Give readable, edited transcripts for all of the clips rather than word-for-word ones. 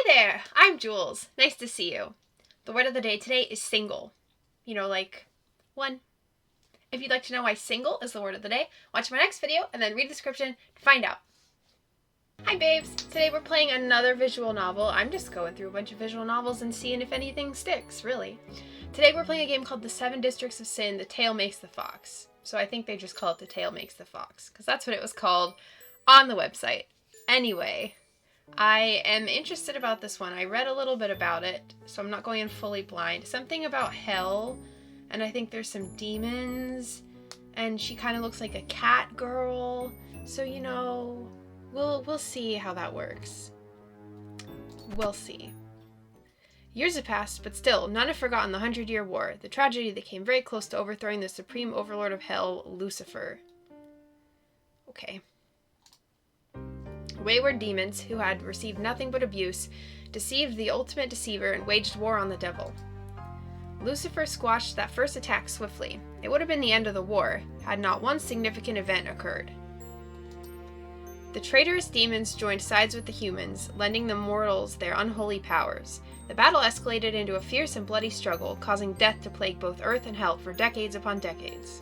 there! I'm Jules. Nice to see you. The word of the day today is single. Like one. If you'd like to know why single is the word of the day, watch my next video and then read the description to find out. Hi babes! Today we're playing another visual novel. I'm just going through a bunch of visual novels and seeing if anything sticks, really. Today we're playing a game called The 7 Districts of Sin, The Tail Makes the Fox. So I think they just call it The Tail Makes the Fox, because that's what it was called on the website. Anyway, I am interested about this one. I read a little bit about it, so I'm not going in fully blind. Something about hell, and I think there's some demons, and she kind of looks like a cat girl. So, we'll see how that works. We'll see. Years have passed, but still, none have forgotten the 100-Year War, the tragedy that came very close to overthrowing the supreme overlord of hell, Lucifer. Okay. Wayward demons, who had received nothing but abuse, deceived the ultimate deceiver and waged war on the devil. Lucifer squashed that first attack swiftly. It would have been the end of the war, had not one significant event occurred. The traitorous demons joined sides with the humans, lending the mortals their unholy powers. The battle escalated into a fierce and bloody struggle, causing death to plague both earth and hell for decades upon decades.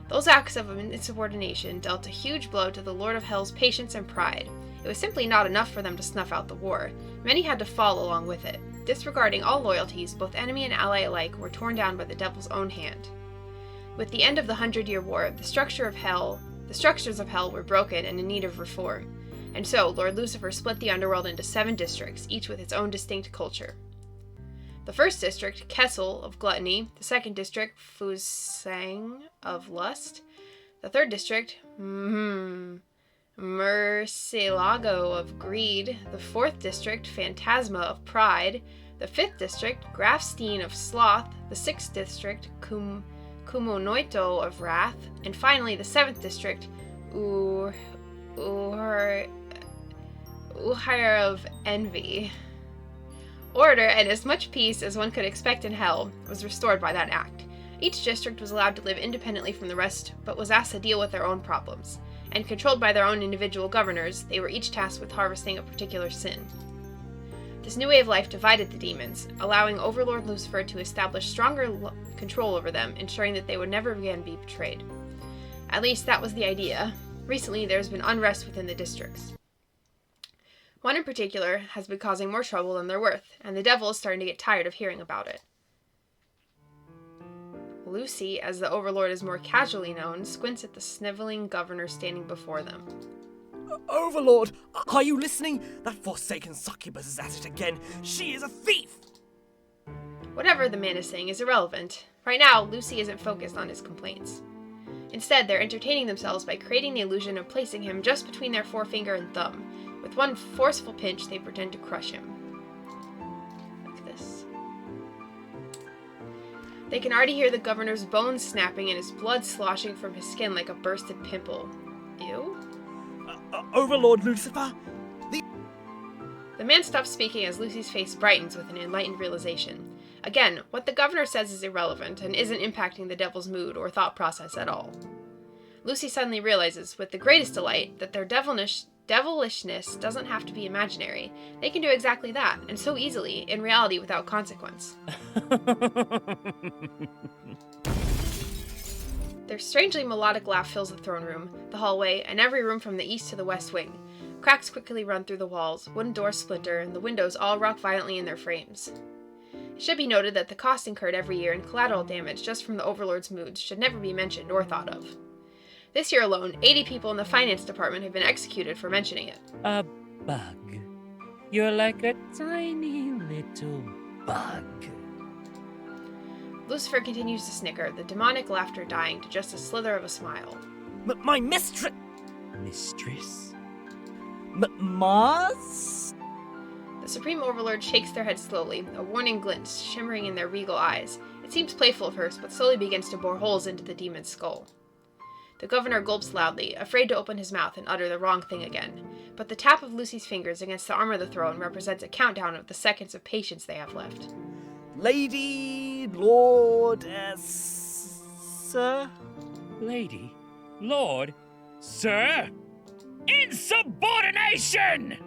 Those acts of insubordination dealt a huge blow to the Lord of Hell's patience and pride. It was simply not enough for them to snuff out the war. Many had to fall along with it. Disregarding all loyalties, both enemy and ally alike were torn down by the devil's own hand. With the end of the 100-Year War, the structures of hell were broken and in need of reform. And so, Lord Lucifer split the underworld into 7 districts, each with its own distinct culture. The first district, Kessel, of gluttony. The second district, Fusang, of lust. The third district, Murcielago, of greed. The fourth district, Phantasma, of pride. The fifth district, Grafstein, of sloth. The sixth district, Kumonoito, of wrath. And finally, the 7th district, Uhire, of envy. Order, and as much peace as one could expect in hell, was restored by that act. Each district was allowed to live independently from the rest, but was asked to deal with their own problems. And controlled by their own individual governors, they were each tasked with harvesting a particular sin. This new way of life divided the demons, allowing Overlord Lucifer to establish stronger control over them, ensuring that they would never again be betrayed. At least that was the idea. Recently, there has been unrest within the districts. One in particular has been causing more trouble than they're worth, and the devil is starting to get tired of hearing about it. Lucy, as the Overlord is more casually known, squints at the sniveling governor standing before them. Overlord, are you listening? That forsaken succubus is at it again. She is a thief! Whatever the man is saying is irrelevant. Right now, Lucy isn't focused on his complaints. Instead, they're entertaining themselves by creating the illusion of placing him just between their forefinger and thumb. With one forceful pinch, they pretend to crush him. Like this. They can already hear the governor's bones snapping and his blood sloshing from his skin like a bursted pimple. Ew? Overlord Lucifer? The man stops speaking as Lucy's face brightens with an enlightened realization. Again, what the governor says is irrelevant and isn't impacting the devil's mood or thought process at all. Lucy suddenly realizes, with the greatest delight, that their devilishness doesn't have to be imaginary. They can do exactly that, and so easily, in reality without consequence. Their strangely melodic laugh fills the throne room, the hallway, and every room from the east to the west wing. Cracks quickly run through the walls, wooden doors splinter, and the windows all rock violently in their frames. It should be noted that the cost incurred every year in collateral damage just from the Overlord's moods should never be mentioned or thought of. This year alone, 80 people in the finance department have been executed for mentioning it. A bug. You're like a tiny little bug. Lucifer continues to snicker, the demonic laughter dying to just a slither of a smile. My mistress? Mistress? Mars? The Supreme Overlord shakes their head slowly, a warning glint shimmering in their regal eyes. It seems playful at first, but slowly begins to bore holes into the demon's skull. The governor gulps loudly, afraid to open his mouth and utter the wrong thing again. But the tap of Lucy's fingers against the arm of the throne represents a countdown of the seconds of patience they have left. Lady, Lord, Sir? Lady, Lord, Sir? Insubordination!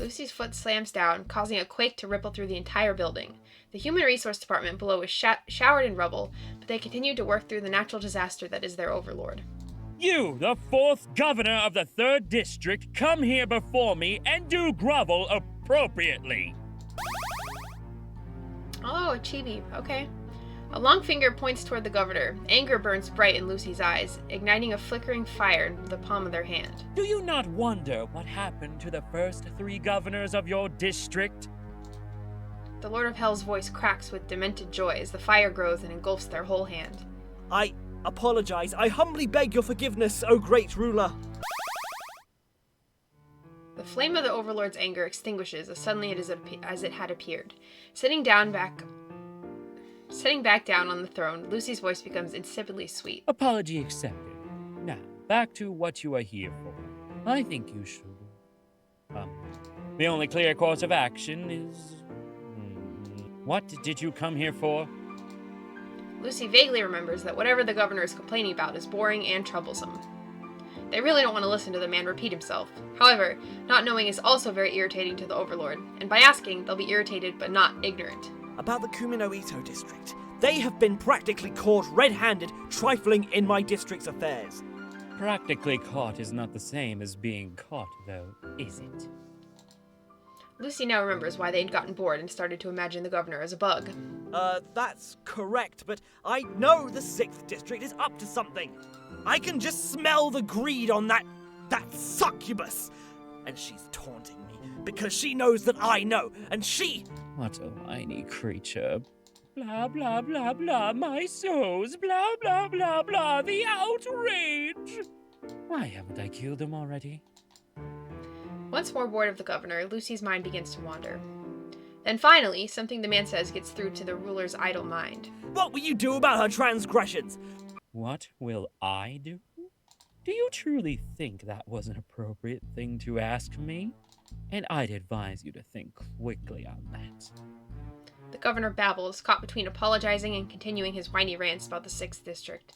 Lucy's foot slams down, causing a quake to ripple through the entire building. The Human Resource Department below is showered in rubble, but they continue to work through the natural disaster that is their overlord. You, the 4th governor of the 3rd district, come here before me and do grovel appropriately. Oh, a chibi. Okay. A long finger points toward the governor. Anger burns bright in Lucy's eyes, igniting a flickering fire in the palm of their hand. Do you not wonder what happened to the first 3 governors of your district? The Lord of Hell's voice cracks with demented joy as the fire grows and engulfs their whole hand. I apologize. I humbly beg your forgiveness, O great ruler. The flame of the Overlord's anger extinguishes as suddenly as it had appeared. Sitting back down on the throne, Lucy's voice becomes insipidly sweet. Apology accepted. Now, back to what you are here for. I think you should. The only clear course of action is... What did you come here for? Lucy vaguely remembers that whatever the governor is complaining about is boring and troublesome. They really don't want to listen to the man repeat himself. However, not knowing is also very irritating to the Overlord, and by asking, they'll be irritated but not ignorant. About the Kumino-Ito district. They have been practically caught red-handed trifling in my district's affairs. Practically caught is not the same as being caught, though, is it? Lucy now remembers why they'd gotten bored and started to imagine the governor as a bug. That's correct, but I know the 6th district is up to something. I can just smell the greed on that succubus. And she's taunting me because she knows that I know, and she... What a whiny creature. Blah, blah, blah, blah, my souls, blah, blah, blah, blah, the outrage! Why haven't I killed him already? Once more bored of the governor, Lucy's mind begins to wander. Then finally, something the man says gets through to the ruler's idle mind. What will you do about her transgressions? What will I do? Do you truly think that was an appropriate thing to ask me? And I'd advise you to think quickly on that. The governor babbles, caught between apologizing and continuing his whiny rants about the 6th district.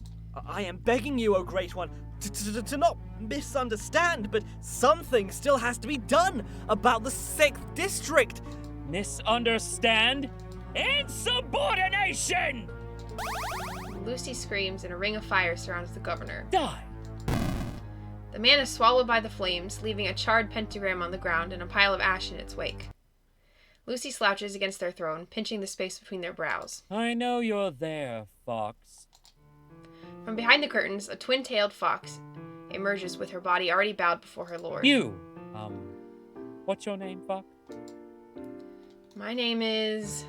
I am begging you, O Great One, to not misunderstand, but something still has to be done about the 6th district. Misunderstand? Insubordination! Lucy screams and a ring of fire surrounds the governor. Die! The man is swallowed by the flames, leaving a charred pentagram on the ground and a pile of ash in its wake. Lucy slouches against their throne, pinching the space between their brows. I know you're there, Fox. From behind the curtains, a twin-tailed fox emerges with her body already bowed before her lord. You! What's your name, Fox? My name is...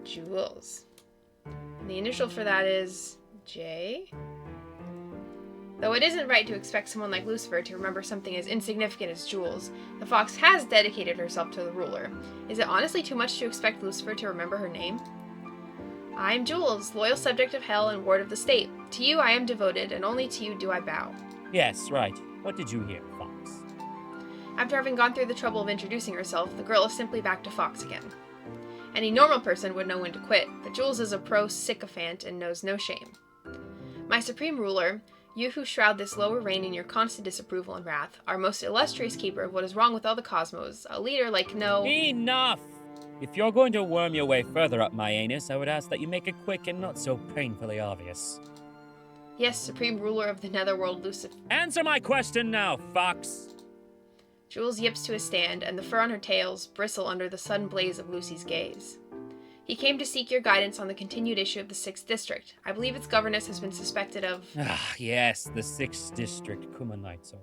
Jules. And the initial for that is... J? Though it isn't right to expect someone like Lucifer to remember something as insignificant as Jules, the fox has dedicated herself to the ruler. Is it honestly too much to expect Lucifer to remember her name? I am Jules, loyal subject of hell and ward of the state. To you I am devoted, and only to you do I bow. Yes, right. What did you hear, Fox? After having gone through the trouble of introducing herself, the girl is simply back to Fox again. Any normal person would know when to quit, but Jules is a pro-sycophant and knows no shame. My supreme ruler, you who shroud this lower reign in your constant disapproval and wrath, our most illustrious keeper of what is wrong with all the cosmos, a leader like no... Enough! If you're going to worm your way further up my anus, I would ask that you make it quick and not so painfully obvious. Yes, supreme ruler of the netherworld, Lucifer. Answer my question now, Fox! Jules yips to a stand, and the fur on her tails bristle under the sudden blaze of Lucy's gaze. He came to seek your guidance on the continued issue of the 6th District. I believe its governess has been suspected of... Ah, yes, the 6th District Kumanoitsu.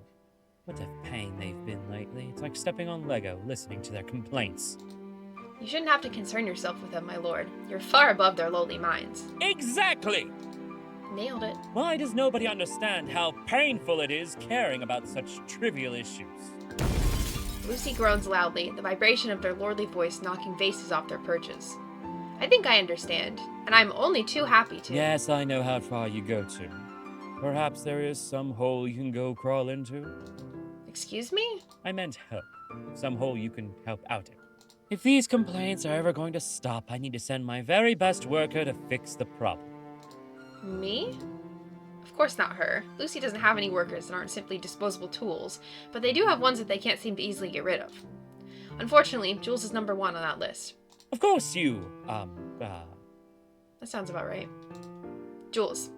What a pain they've been lately. It's like stepping on Lego, listening to their complaints. You shouldn't have to concern yourself with them, my lord. You're far above their lowly minds. Exactly! Nailed it. Why does nobody understand how painful it is caring about such trivial issues? Lucy groans loudly, the vibration of their lordly voice knocking vases off their perches. I think I understand, and I'm only too happy to. Yes, I know how far you go to. Perhaps there is some hole you can go crawl into? Excuse me? I meant help. Some hole you can help out in. If these complaints are ever going to stop, I need to send my very best worker to fix the problem. Me? Of course not her. Lucy doesn't have any workers that aren't simply disposable tools, but they do have ones that they can't seem to easily get rid of. Unfortunately, Jules is number 1 on that list. Of course you, That sounds about right. Jules.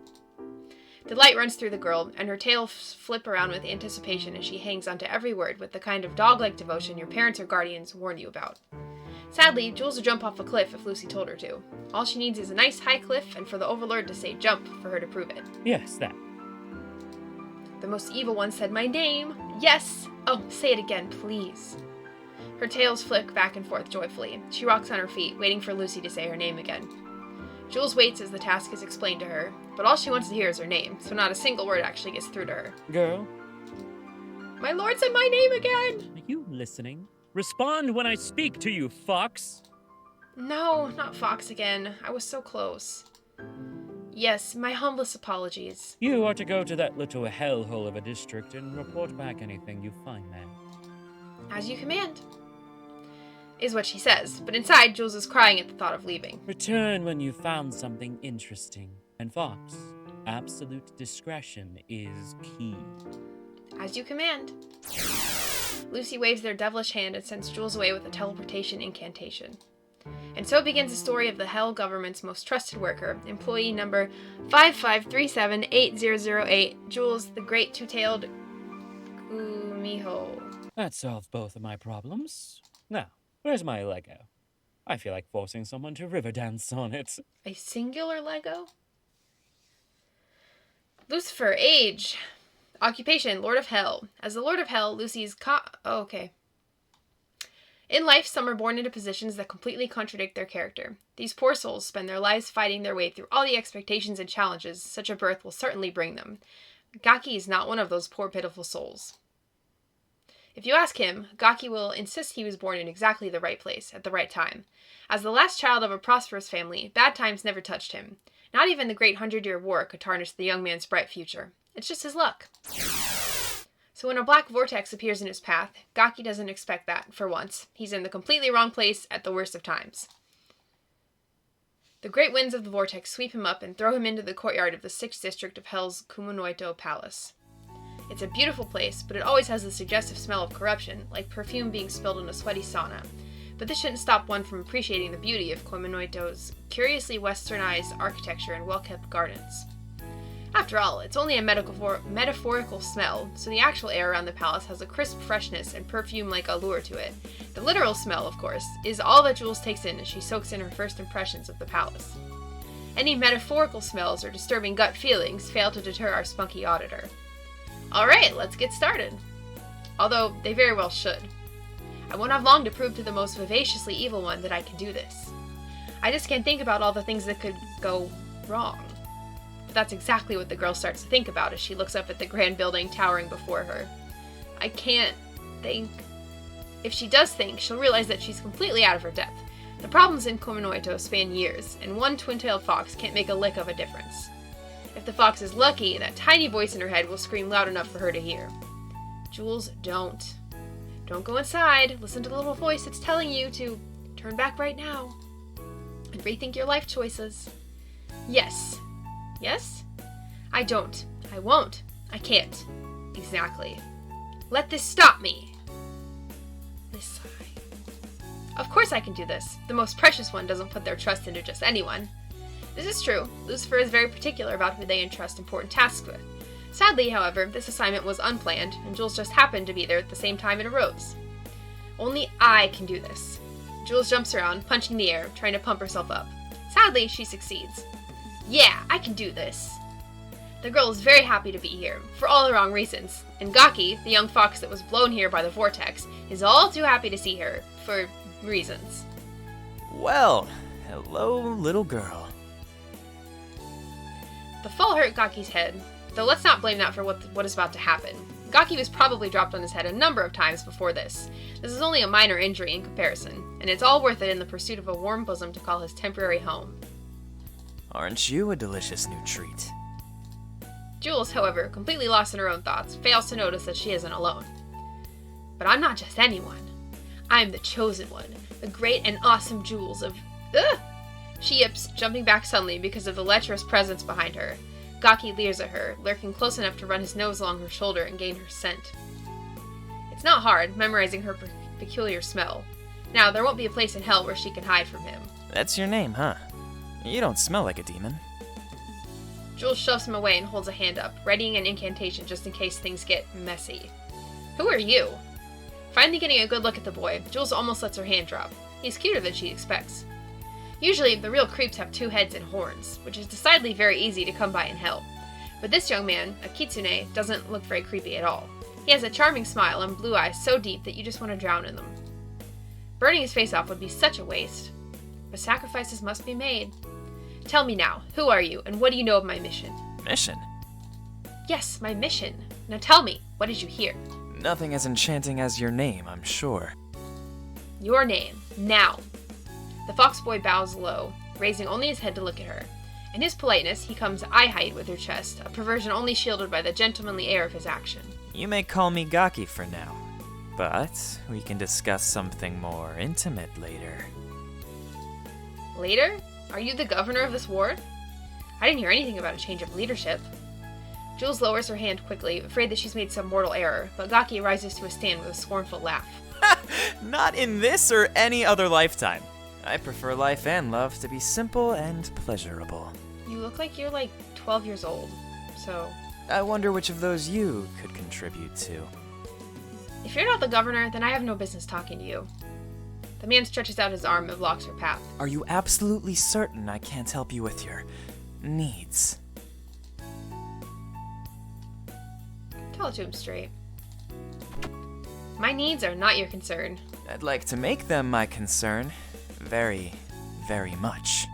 Delight runs through the girl, and her tail flip around with anticipation as she hangs onto every word with the kind of dog-like devotion your parents or guardians warn you about. Sadly, Jules would jump off a cliff if Lucy told her to. All she needs is a nice high cliff and for the Overlord to say jump for her to prove it. Yes, that. The most evil one said my name. Yes! Oh, say it again, please. Her tails flick back and forth joyfully. She rocks on her feet, waiting for Lucy to say her name again. Jules waits as the task is explained to her, but all she wants to hear is her name, so not a single word actually gets through to her. Girl? My lord said my name again! Are you listening? Respond when I speak to you, Fox! No, not Fox again. I was so close. Yes, my humblest apologies. You are to go to that little hellhole of a district and report back anything you find there. As you command. Is what she says, but inside, Jules is crying at the thought of leaving. Return when you found something interesting. And Fox, absolute discretion is key. As you command. Lucy waves their devilish hand and sends Jules away with a teleportation incantation. And so begins the story of the Hell government's most trusted worker, employee number 55378008, Jules the Great Two-Tailed Kumiho. That solved both of my problems. Now, where's my Lego? I feel like forcing someone to river dance on it. A singular Lego? Lucifer, age. Occupation, Lord of Hell. As the Lord of Hell, Lucy's okay. In life, some are born into positions that completely contradict their character. These poor souls spend their lives fighting their way through all the expectations and challenges such a birth will certainly bring them. Gaki is not one of those poor, pitiful souls. If you ask him, Gaki will insist he was born in exactly the right place, at the right time. As the last child of a prosperous family, bad times never touched him. Not even the great 100-Year War could tarnish the young man's bright future. It's just his luck. So when a black vortex appears in his path, Gaki doesn't expect that, for once. He's in the completely wrong place at the worst of times. The great winds of the vortex sweep him up and throw him into the courtyard of the 6th district of Hell's Kumonoito Palace. It's a beautiful place, but it always has the suggestive smell of corruption, like perfume being spilled in a sweaty sauna. But this shouldn't stop one from appreciating the beauty of Kumonoito's curiously westernized architecture and well-kept gardens. After all, it's only a metaphorical smell, so the actual air around the palace has a crisp freshness and perfume-like allure to it. The literal smell, of course, is all that Jules takes in as she soaks in her first impressions of the palace. Any metaphorical smells or disturbing gut feelings fail to deter our spunky auditor. Alright, let's get started. Although, they very well should. I won't have long to prove to the most vivaciously evil one that I can do this. I just can't think about all the things that could go wrong. But that's exactly what the girl starts to think about as she looks up at the grand building towering before her. I can't think. If she does think, she'll realize that she's completely out of her depth. The problems in Kumonoito span years, and one twin-tailed fox can't make a lick of a difference. If the fox is lucky, that tiny voice in her head will scream loud enough for her to hear. Jules, don't. Don't go inside. Listen to the little voice that's telling you to turn back right now and rethink your life choices. Yes. Yes? I don't. I won't. I can't. Exactly. Let this stop me. This sigh. Of course I can do this. The most precious one doesn't put their trust into just anyone. This is true. Lucifer is very particular about who they entrust important tasks with. Sadly, however, this assignment was unplanned, and Jules just happened to be there at the same time it arose. Only I can do this. Jules jumps around, punching the air, trying to pump herself up. Sadly, she succeeds. Yeah, I can do this. The girl is very happy to be here, for all the wrong reasons, and Gaki, the young fox that was blown here by the vortex, is all too happy to see her, for reasons. Well, hello, little girl. The fall hurt Gaki's head, though let's not blame that for what is about to happen. Gaki was probably dropped on his head a number of times before this. This is only a minor injury in comparison, and it's all worth it in the pursuit of a warm bosom to call his temporary home. Aren't you a delicious new treat? Jules, however, completely lost in her own thoughts, fails to notice that she isn't alone. But I'm not just anyone. I'm the chosen one, the great and awesome Jules of... Ugh! She yips, jumping back suddenly because of the lecherous presence behind her. Gaki leers at her, lurking close enough to run his nose along her shoulder and gain her scent. It's not hard, memorizing her peculiar smell. Now, there won't be a place in hell where she can hide from him. That's your name, huh? You don't smell like a demon. Jules shoves him away and holds a hand up, readying an incantation just in case things get messy. Who are you? Finally getting a good look at the boy, Jules almost lets her hand drop. He's cuter than she expects. Usually, the real creeps have 2 heads and horns, which is decidedly very easy to come by in hell. But this young man, a Kitsune, doesn't look very creepy at all. He has a charming smile and blue eyes so deep that you just want to drown in them. Burning his face off would be such a waste. But sacrifices must be made. Tell me now, who are you, and what do you know of my mission? Mission? Yes, my mission. Now tell me, what did you hear? Nothing as enchanting as your name, I'm sure. Your name, now. The fox boy bows low, raising only his head to look at her. In his politeness, he comes eye height with her chest, a perversion only shielded by the gentlemanly air of his action. You may call me Gaki for now, but we can discuss something more intimate later. Later? Are you the governor of this ward? I didn't hear anything about a change of leadership. Jules lowers her hand quickly, afraid that she's made some mortal error, but Gaki rises to a stand with a scornful laugh. Not in this or any other lifetime. I prefer life and love to be simple and pleasurable. You look like you're like 12 years old, so... I wonder which of those you could contribute to. If you're not the governor, then I have no business talking to you. The man stretches out his arm and blocks her path. Are you absolutely certain I can't help you with your needs? Tell it to him straight. My needs are not your concern. I'd like to make them my concern. Very, very much.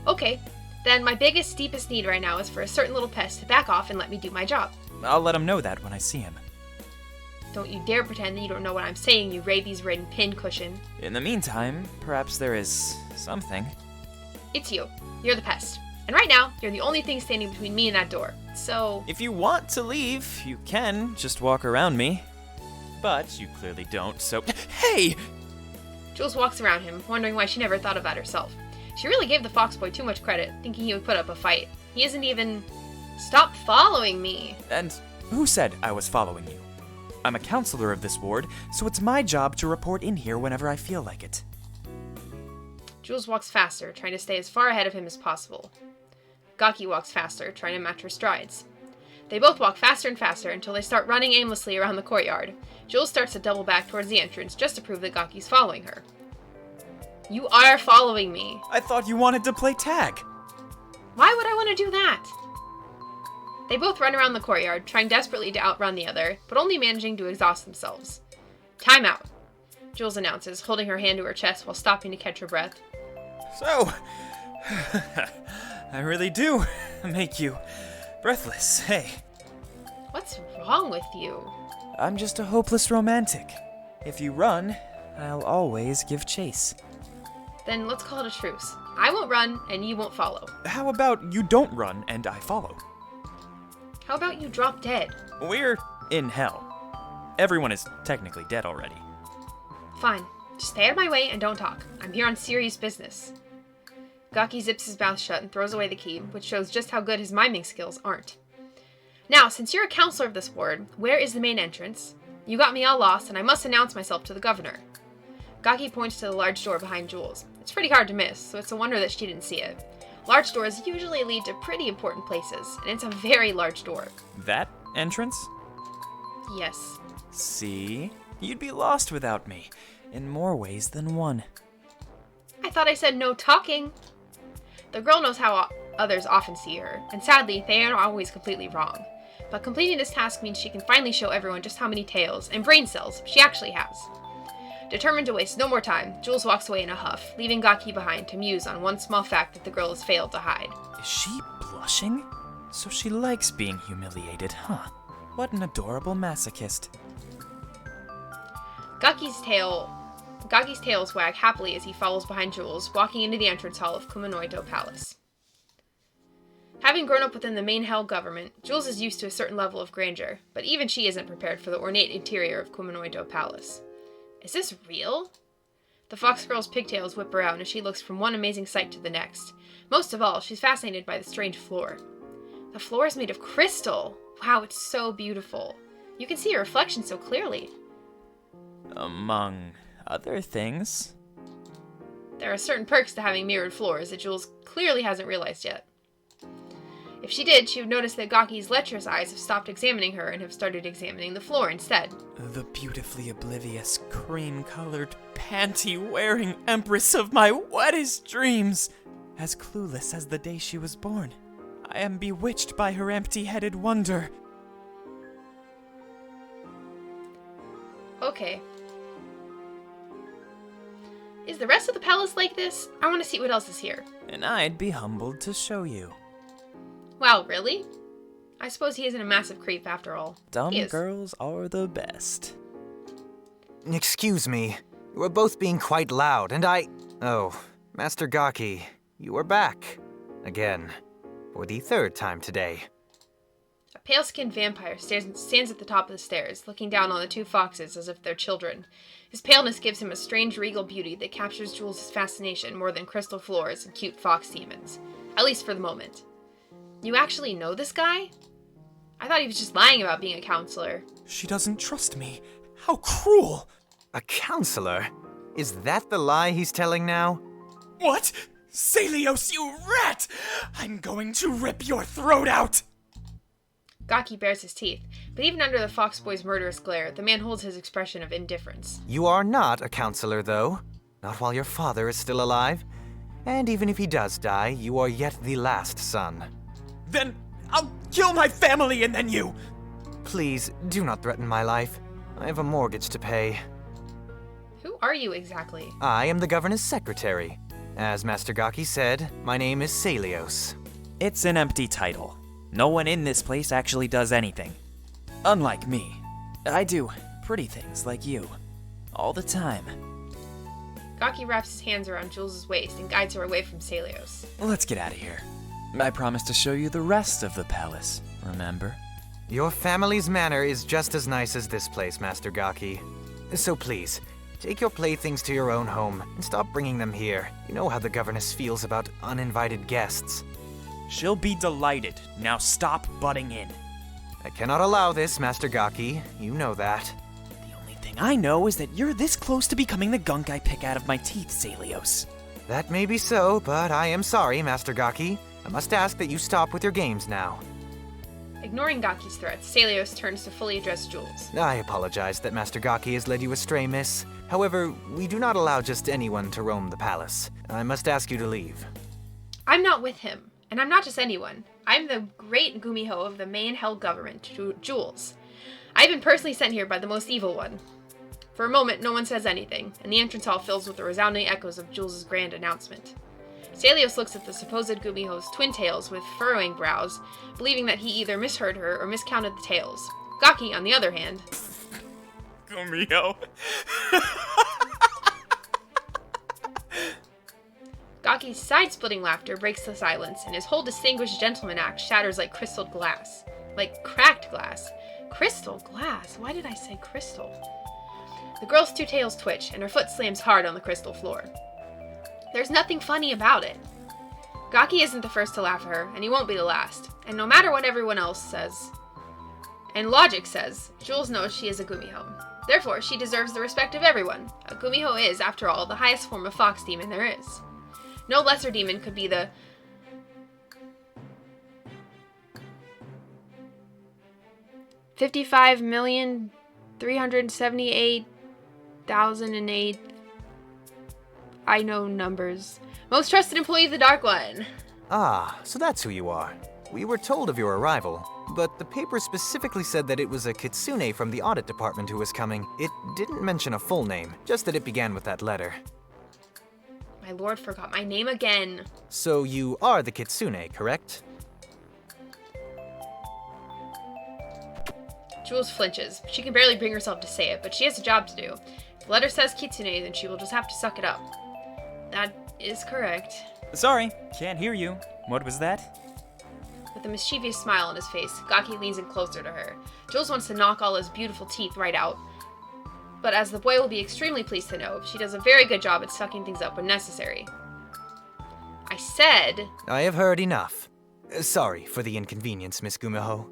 Okay, then my biggest, deepest need right now is for a certain little pest to back off and let me do my job. I'll let him know that when I see him. Don't you dare pretend that you don't know what I'm saying, you rabies-ridden pincushion. In the meantime, perhaps there is something. It's you. You're the pest. And right now, you're the only thing standing between me and that door. So... If you want to leave, you can just walk around me. But you clearly don't, so... Hey! Jules walks around him, wondering why she never thought of that herself. She really gave the fox boy too much credit, thinking he would put up a fight. He isn't even... Stop following me! And who said I was following you? I'm a counselor of this ward, so it's my job to report in here whenever I feel like it. Jules walks faster, trying to stay as far ahead of him as possible. Gaki walks faster, trying to match her strides. They both walk faster and faster until they start running aimlessly around the courtyard. Jules starts to double back towards the entrance just to prove that Gaki's following her. You are following me. I thought you wanted to play tag. Why would I want to do that? They both run around the courtyard, trying desperately to outrun the other, but only managing to exhaust themselves. Time out, Jules announces, holding her hand to her chest while stopping to catch her breath. So, I really do make you breathless, hey. What's wrong with you? I'm just a hopeless romantic. If you run, I'll always give chase. Then let's call it a truce. I won't run, and you won't follow. How about you don't run and I follow? How about you drop dead? We're in hell. Everyone is technically dead already. Fine. Just stay out of my way and don't talk. I'm here on serious business. Gaki zips his mouth shut and throws away the key, which shows just how good his miming skills aren't. Now, since you're a counselor of this ward, where is the main entrance? You got me all lost, and I must announce myself to the governor. Gaki points to the large door behind Jules. It's pretty hard to miss, so it's a wonder that she didn't see it. Large doors usually lead to pretty important places, and it's a very large door. That entrance? Yes. See? You'd be lost without me, in more ways than one. I thought I said no talking. The girl knows how others often see her, and sadly, they aren't always completely wrong. But completing this task means she can finally show everyone just how many tails and brain cells she actually has. Determined to waste no more time, Jules walks away in a huff, leaving Gaki behind to muse on one small fact that the girl has failed to hide. Is she blushing? So she likes being humiliated, huh? What an adorable masochist. Gaki's tails wag happily as he follows behind Jules, walking into the entrance hall of Kumanoito Palace. Having grown up within the main Hell government, Jules is used to a certain level of grandeur, but even she isn't prepared for the ornate interior of Kumanoito Palace. Is this real? The fox girl's pigtails whip around as she looks from one amazing sight to the next. Most of all, she's fascinated by the strange floor. The floor is made of crystal! Wow, it's so beautiful. You can see your reflection so clearly. Among other things. There are certain perks to having mirrored floors that Jules clearly hasn't realized yet. If she did, she would notice that Gaki's lecherous eyes have stopped examining her and have started examining the floor instead. The beautifully oblivious, cream-colored, panty-wearing empress of my wettest dreams. As clueless as the day she was born, I am bewitched by her empty-headed wonder. Okay. Is the rest of the palace like this? I want to see what else is here. And I'd be humbled to show you. Wow, really? I suppose he isn't a massive creep after all. Dumb He is. girls are the best. Excuse me. You are both being quite loud, and Oh, Master Gaki, you are back. Again. For the third time today. A pale-skinned vampire stands at the top of the stairs, looking down on the two foxes as if they're children. His paleness gives him a strange regal beauty that captures Jules' fascination more than crystal floors and cute fox demons. At least for the moment. You actually know this guy? I thought he was just lying about being a counselor. She doesn't trust me. How cruel! A counselor? Is that the lie he's telling now? What? Celios, you rat! I'm going to rip your throat out! Gaki bares his teeth, but even under the fox boy's murderous glare, the man holds his expression of indifference. You are not a counselor, though. Not while your father is still alive. And even if he does die, you are yet the last son. Then I'll kill my family and then you! Please, do not threaten my life. I have a mortgage to pay. Who are you exactly? I am the governor's secretary. As Master Gaki said, my name is Celios. It's an empty title. No one in this place actually does anything. Unlike me. I do pretty things like you. All the time. Gaki wraps his hands around Jules' waist and guides her away from Celios. Let's get out of here. I promised to show you the rest of the palace, remember? Your family's manor is just as nice as this place, Master Gaki. So please, take your playthings to your own home and stop bringing them here. You know how the governess feels about uninvited guests. She'll be delighted. Now stop butting in. I cannot allow this, Master Gaki. You know that. The only thing I know is that you're this close to becoming the gunk I pick out of my teeth, Celios. That may be so, but I am sorry, Master Gaki. I must ask that you stop with your games now. Ignoring Gaki's threats, Celios turns to fully address Jules. I apologize that Master Gaki has led you astray, miss. However, we do not allow just anyone to roam the palace. I must ask you to leave. I'm not with him, and I'm not just anyone. I'm the great Gumiho of the main hell government, Jules. I've been personally sent here by the most evil one. For a moment, no one says anything, and the entrance hall fills with the resounding echoes of Jules' grand announcement. Celios looks at the supposed Gumiho's twin tails with furrowing brows, believing that he either misheard her or miscounted the tails. Gaki, on the other hand... Gumio. Gaki's side-splitting laughter breaks the silence, and his whole distinguished gentleman act shatters like crystal glass. Like cracked glass. Crystal glass? Why did I say crystal? The girl's two tails twitch, and her foot slams hard on the crystal floor. There's nothing funny about it. Gaki isn't the first to laugh at her, and he won't be the last. And no matter what everyone else says, and logic says, Jules knows she is a Gumiho. Therefore, she deserves the respect of everyone. A Gumiho is, after all, the highest form of fox demon there is. No lesser demon could be the... $55,378,008. I know numbers. Most trusted employee of the Dark One. Ah, so that's who you are. We were told of your arrival, but the paper specifically said that it was a Kitsune from the audit department who was coming. It didn't mention a full name, just that it began with that letter. My lord forgot my name again. So you are the Kitsune, correct? Jules flinches. She can barely bring herself to say it, but she has a job to do. If the letter says Kitsune, then she will just have to suck it up. That is correct. Sorry, can't hear you. What was that? With a mischievous smile on his face, Gaki leans in closer to her. Jules wants to knock all his beautiful teeth right out. But as the boy will be extremely pleased to know, she does a very good job at sucking things up when necessary. I said... I have heard enough. Sorry for the inconvenience, Miss Gumiho.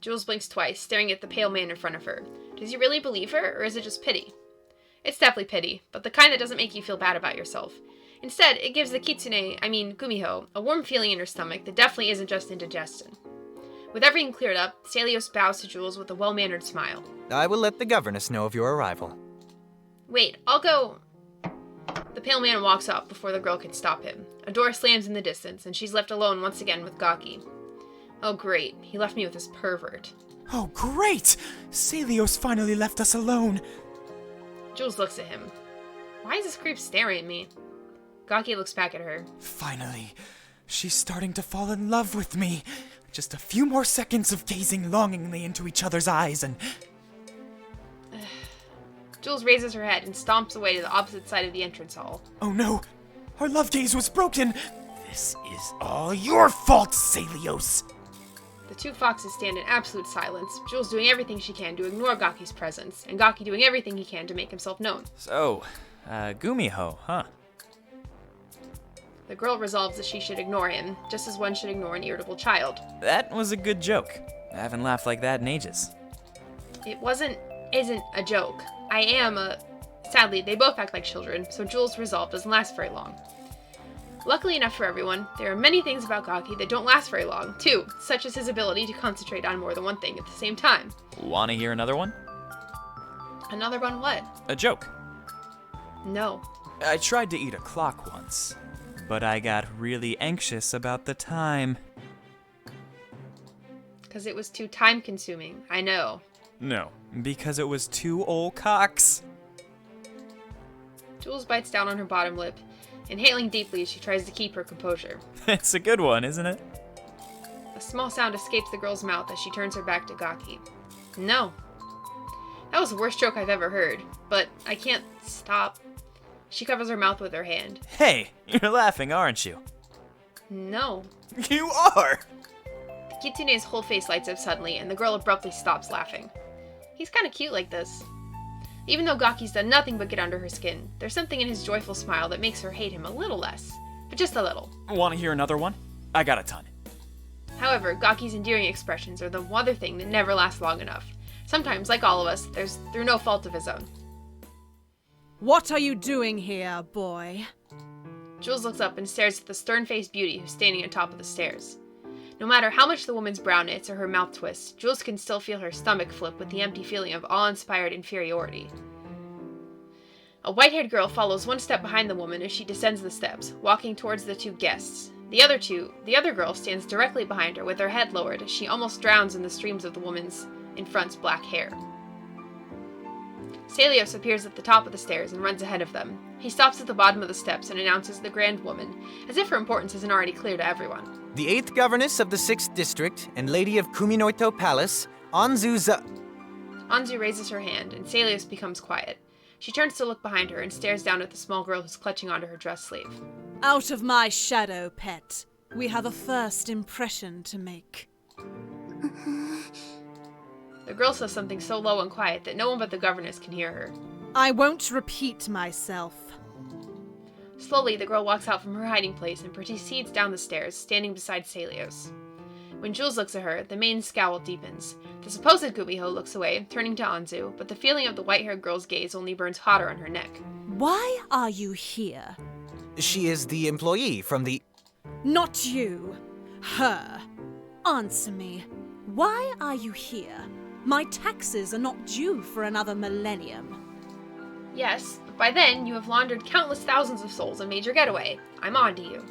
Jules blinks twice, staring at the pale man in front of her. Does he really believe her, or is it just pity? It's definitely pity, but the kind that doesn't make you feel bad about yourself. Instead, it gives the Gumiho, a warm feeling in her stomach that definitely isn't just indigestion. With everything cleared up, Stelios bows to Jules with a well-mannered smile. I will let the governess know of your arrival. Wait, I'll go... The pale man walks up before the girl can stop him. A door slams in the distance, and she's left alone once again with Gaki. Oh great, he left me with this pervert. Oh, great! Stelios finally left us alone. Jules looks at him. Why is this creep staring at me? Gaki looks back at her. Finally, she's starting to fall in love with me. Just a few more seconds of gazing longingly into each other's eyes and... Jules raises her head and stomps away to the opposite side of the entrance hall. Oh no! Our love gaze was broken! This is all your fault, Stelios! The two foxes stand in absolute silence, Jules doing everything she can to ignore Gaki's presence, and Gaki doing everything he can to make himself known. So, Gumiho, huh? The girl resolves that she should ignore him, just as one should ignore an irritable child. That was a good joke. I haven't laughed like that in ages. It isn't a joke. I am a... Sadly, they both act like children, so Jules' resolve doesn't last very long. Luckily enough for everyone, there are many things about Gaki that don't last very long, too, such as his ability to concentrate on more than one thing at the same time. Wanna hear another one? Another one what? A joke. No. I tried to eat a clock once, but I got really anxious about the time. Because it was too time-consuming, I know. No, because it was 2 old cocks. Jules bites down on her bottom lip, inhaling deeply as she tries to keep her composure. It's a good one, isn't it? A small sound escapes the girl's mouth as she turns her back to Gaki. No. That was the worst joke I've ever heard, but I can't stop. She covers her mouth with her hand. Hey, you're laughing, aren't you? No. You are! Kitsune's whole face lights up suddenly, and the girl abruptly stops laughing. He's kind of cute like this. Even though Gaki's done nothing but get under her skin, there's something in his joyful smile that makes her hate him a little less. But just a little. Want to hear another one? I got a ton. However, Gaki's endearing expressions are the other thing that never lasts long enough. Sometimes, like all of us, there's through no fault of his own. What are you doing here, boy? Jules looks up and stares at the stern-faced beauty who's standing on top of the stairs. No matter how much the woman's brow knits or her mouth twists, Jules can still feel her stomach flip with the empty feeling of awe-inspired inferiority. A white-haired girl follows one step behind the woman as she descends the steps, walking towards the two guests. The other girl stands directly behind her with her head lowered as she almost drowns in the streams of the woman's in front's black hair. Stelios appears at the top of the stairs and runs ahead of them. He stops at the bottom of the steps and announces the Grand Woman, as if her importance isn't already clear to everyone. The 8th Governess of the 6th District and Lady of Kuminoito Palace, Anzu Anzu raises her hand, and Stelios becomes quiet. She turns to look behind her and stares down at the small girl who's clutching onto her dress sleeve. Out of my shadow, pet. We have a first impression to make. The girl says something so low and quiet that no one but the governess can hear her. I won't repeat myself. Slowly, the girl walks out from her hiding place and proceeds down the stairs, standing beside Stelios. When Jules looks at her, the main scowl deepens. The supposed Gumiho looks away, turning to Anzu, but the feeling of the white-haired girl's gaze only burns hotter on her neck. Why are you here? She is the employee from the... Not you. Her. Answer me. Why are you here? My taxes are not due for another millennium. Yes, but by then you have laundered countless thousands of souls and made your getaway. I'm on to you.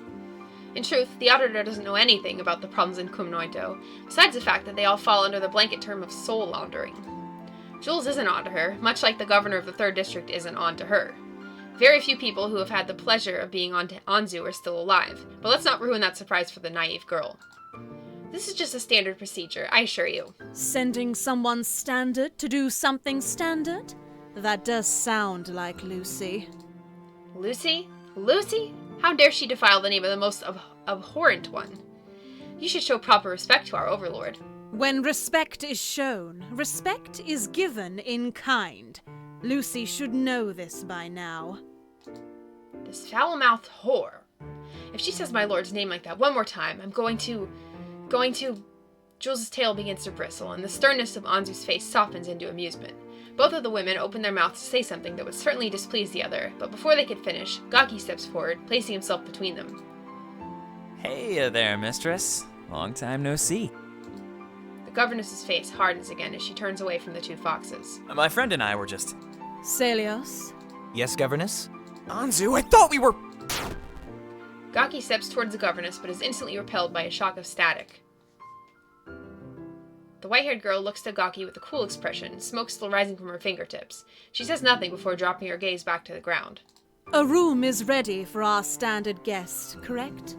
In truth, the auditor doesn't know anything about the problems in Kuminoito, besides the fact that they all fall under the blanket term of soul laundering. Jules isn't on to her, much like the governor of the 3rd District isn't on to her. Very few people who have had the pleasure of being on to Anzu are still alive, but let's not ruin that surprise for the naive girl. This is just a standard procedure, I assure you. Sending someone standard to do something standard? That does sound like Lucy. Lucy? Lucy? How dare she defile the name of the most abhorrent one? You should show proper respect to our overlord. When respect is shown, respect is given in kind. Lucy should know this by now. This foul-mouthed whore. If she says my lord's name like that one more time, I'm going to... Jules' tail begins to bristle, and the sternness of Anzu's face softens into amusement. Both of the women open their mouths to say something that would certainly displease the other, but before they could finish, Gaki steps forward, placing himself between them. Hey there, mistress. Long time no see. The governess's face hardens again as she turns away from the two foxes. My friend and I were just... Celios? Yes, Governess? Anzu, I thought we were... Gaki steps towards the governess, but is instantly repelled by a shock of static. The white-haired girl looks at Gaki with a cool expression, smoke still rising from her fingertips. She says nothing before dropping her gaze back to the ground. A room is ready for our standard guest, correct?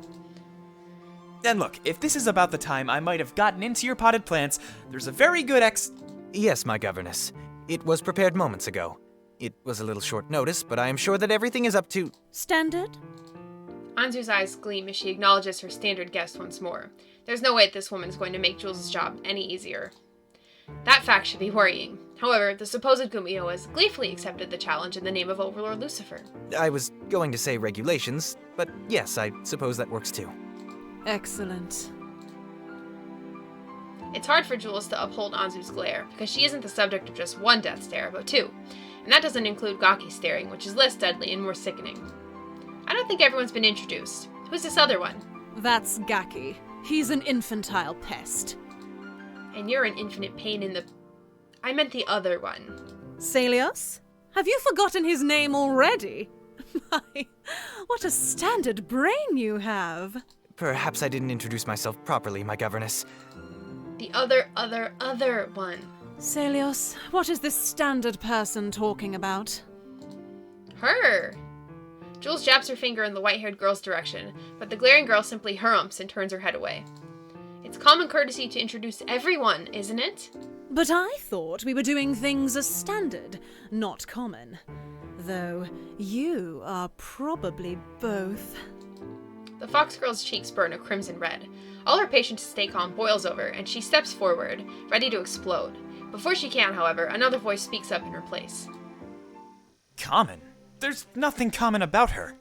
And look, if this is about the time I might have gotten into your potted plants, there's a very good Yes, my governess. It was prepared moments ago. It was a little short notice, but I am sure that everything is up to... Standard? Anzu's eyes gleam as she acknowledges her standard guest once more. There's no way that this woman's going to make Jules' job any easier. That fact should be worrying. However, the supposed Gumio has gleefully accepted the challenge in the name of Overlord Lucifer. I was going to say regulations, but yes, I suppose that works too. Excellent. It's hard for Jules to uphold Anzu's glare, because she isn't the subject of just one death stare, but two. And that doesn't include Gaki's staring, which is less deadly and more sickening. I don't think everyone's been introduced. Who's this other one? That's Gaki. He's an infantile pest. And you're in infinite pain in the... I meant the other one. Celios? Have you forgotten his name already? My, what a standard brain you have. Perhaps I didn't introduce myself properly, my governess. The other one. Celios, what is this standard person talking about? Her! Jules jabs her finger in the white-haired girl's direction, but the glaring girl simply harumphs and turns her head away. It's common courtesy to introduce everyone, isn't it? But I thought we were doing things as standard, not common. Though you are probably both. The fox girl's cheeks burn a crimson red. All her patience to stay calm boils over, and she steps forward, ready to explode. Before she can, however, another voice speaks up in her place. Common? There's nothing common about her.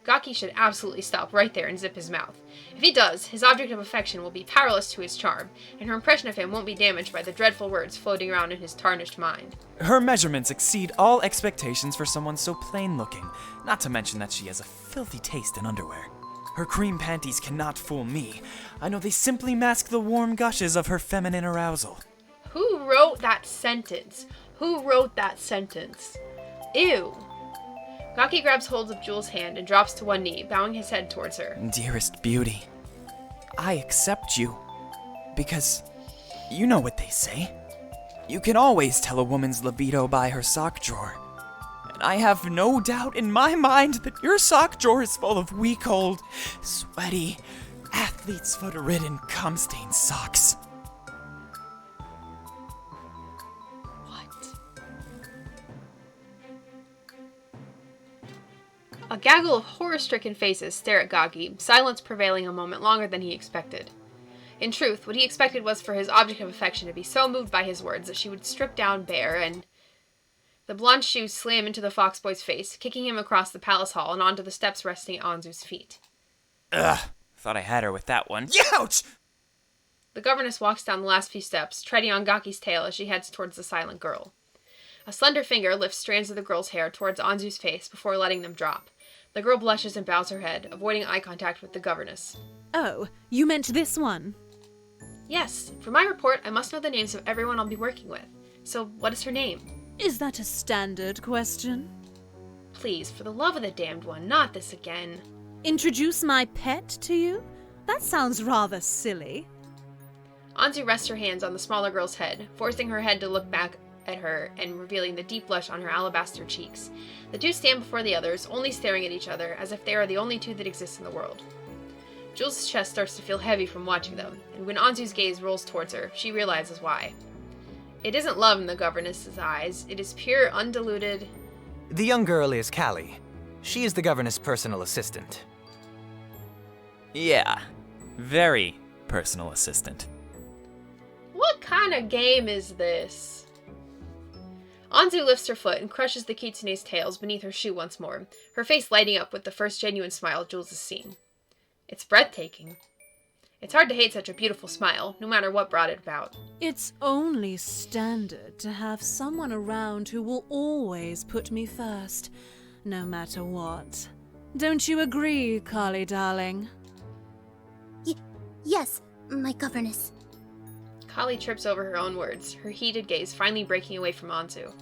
Gaki should absolutely stop right there and zip his mouth. If he does, his object of affection will be powerless to his charm, and her impression of him won't be damaged by the dreadful words floating around in his tarnished mind. Her measurements exceed all expectations for someone so plain-looking, not to mention that she has a filthy taste in underwear. Her cream panties cannot fool me. I know they simply mask the warm gushes of her feminine arousal. Who wrote that sentence? Who wrote that sentence? Ew. Gaki grabs hold of Jules' hand and drops to one knee, bowing his head towards her. Dearest beauty, I accept you. Because you know what they say. You can always tell a woman's libido by her sock drawer. And I have no doubt in my mind that your sock drawer is full of weak old, sweaty, athlete's foot-ridden cum-stained socks. A gaggle of horror-stricken faces stare at Gaki, silence prevailing a moment longer than he expected. In truth, what he expected was for his object of affection to be so moved by his words that she would strip down bare and... The blonde shoes slam into the fox boy's face, kicking him across the palace hall and onto the steps resting at Anzu's feet. Ugh, thought I had her with that one. Ouch! The governess walks down the last few steps, treading on Gaki's tail as she heads towards the silent girl. A slender finger lifts strands of the girl's hair towards Anzu's face before letting them drop. The girl blushes and bows her head, avoiding eye contact with the governess. Oh, you meant this one? Yes, for my report, I must know the names of everyone I'll be working with. So, what is her name? Is that a standard question? Please, for the love of the damned one, not this again. Introduce my pet to you? That sounds rather silly. Anzu rests her hands on the smaller girl's head, forcing her head to look back at her and revealing the deep blush on her alabaster cheeks. The two stand before the others, only staring at each other, as if they are the only two that exist in the world. Jules' chest starts to feel heavy from watching them, and when Anzu's gaze rolls towards her, she realizes why. It isn't love in the governess's eyes, it is pure, undiluted... The young girl is Callie. She is the governess' personal assistant. Yeah, very personal assistant. What kind of game is this? Anzu lifts her foot and crushes the Kitsune's tails beneath her shoe once more, her face lighting up with the first genuine smile Jules has seen. It's breathtaking. It's hard to hate such a beautiful smile, no matter what brought it about. It's only standard to have someone around who will always put me first, no matter what. Don't you agree, Carly darling? Yes, my governess. Kali trips over her own words, her heated gaze finally breaking away from Anzu.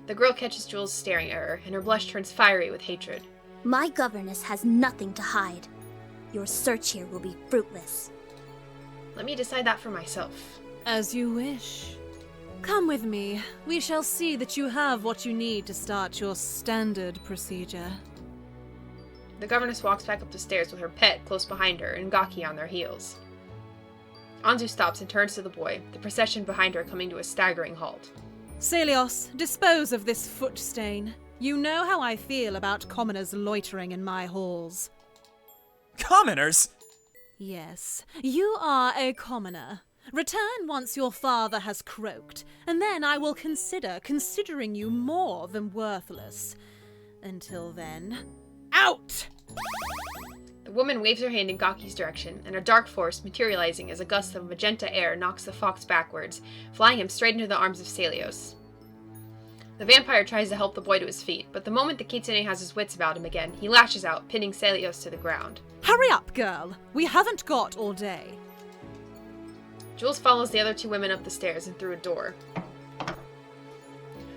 The girl catches Jules staring at her, and her blush turns fiery with hatred. My governess has nothing to hide. Your search here will be fruitless. Let me decide that for myself. As you wish. Come with me. We shall see that you have what you need to start your standard procedure. The governess walks back up the stairs with her pet close behind her and Gaki on their heels. Anzu stops and turns to the boy, the procession behind her coming to a staggering halt. Celios, dispose of this foot stain. You know how I feel about commoners loitering in my halls. Commoners? Yes, you are a commoner. Return once your father has croaked, and then I will considering you more than worthless. Until then, out! The woman waves her hand in Gaki's direction, and a dark force materializing as a gust of magenta air knocks the fox backwards, flying him straight into the arms of Celios. The vampire tries to help the boy to his feet, but the moment the Kitsune has his wits about him again, he lashes out, pinning Celios to the ground. Hurry up, girl! We haven't got all day. Jules follows the other two women up the stairs and through a door.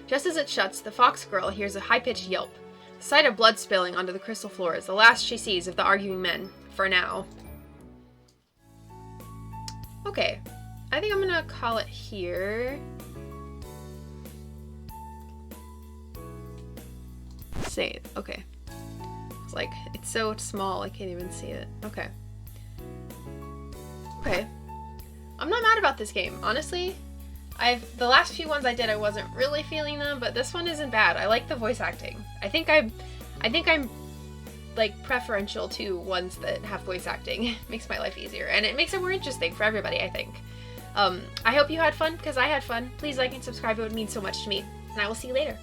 Just as it shuts, the fox girl hears a high-pitched yelp. The sight of blood spilling onto the crystal floor is the last she sees of the arguing men, for now. Okay, I think I'm gonna call it here. Save, okay. It's like, it's so small I can't even see it. Okay. Okay. I'm not mad about this game, honestly. The last few ones I did, I wasn't really feeling them, but this one isn't bad. I like the voice acting. I think I'm like preferential to ones that have voice acting. It makes my life easier, and it makes it more interesting for everybody, I think. I hope you had fun, because I had fun. Please like and subscribe, it would mean so much to me, and I will see you later.